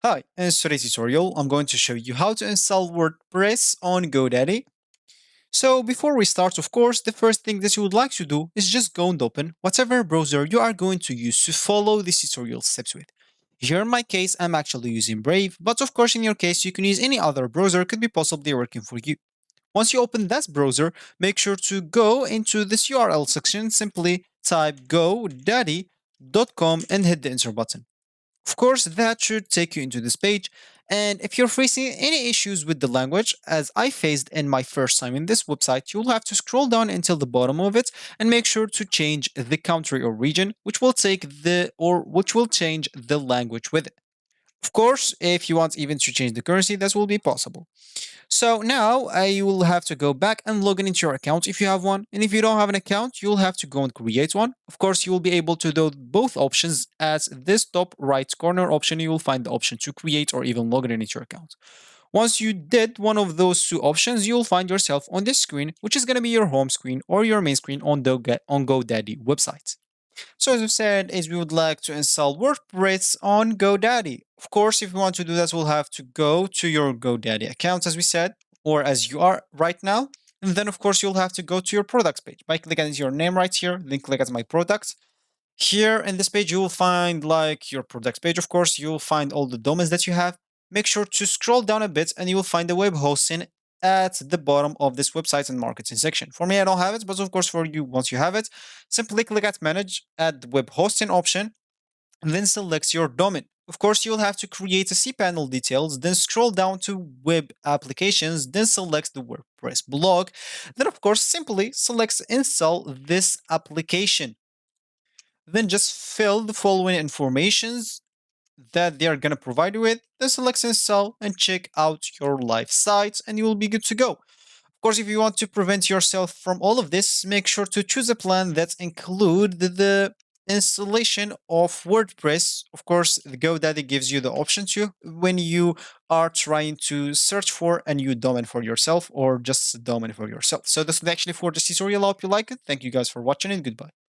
Hi, in today's tutorial, I'm going to show you how to install WordPress on GoDaddy. So before we start, of course, the first thing that you would like to do is just go and open whatever browser you are going to use to follow this tutorial steps with. Here in my case, I'm actually using Brave, but of course in your case, you can use any other browser could be possibly working for you. Once you open that browser, make sure to go into this URL section, simply type godaddy.com and hit the enter button. Of course, that should take you into this page. And if you're facing any issues with the language, as I faced in my first time in this website, you'll have to scroll down until the bottom of it and make sure to change the country or region, which will change the language with it. Of course, if you want even to change the currency, that will be possible. So now you will have to go back and log in into your account if you have one. And if you don't have an account, you'll have to go and create one. Of course, you will be able to do both options. At this top right corner option, you will find the option to create or even log in into your account. Once you did one of those two options, you'll find yourself on this screen, which is going to be your home screen or your main screen on the GoDaddy website. So as we said, is we would like to install WordPress on GoDaddy. Of course, if you want to do that, we'll have to go to your GoDaddy account, as we said, or as you are right now. And then, of course, you'll have to go to your products page by clicking at your name right here, then click at my products. Here in this page, you will find like your products page, of course, you'll find all the domains that you have. Make sure to scroll down a bit and you will find the web hosting at the bottom of this website and marketing section. For me, I don't have it, but of course for you, once you have it, simply click at manage at the web hosting option and then select your domain. Of course, you'll have to create a cpanel details, then scroll down to web applications, then select the WordPress blog. Then of course, simply select install this application. Then just fill the following informations that they are going to provide you with, then select install and check out your live sites and you will be good to go. Of course, if you want to prevent yourself from all of this, make sure to choose a plan that include the installation of WordPress. Of course, the GoDaddy gives you the option to when you are trying to search for a new domain for yourself or just a domain for yourself. So this is actually for this tutorial. I hope you like it. Thank you guys for watching and goodbye.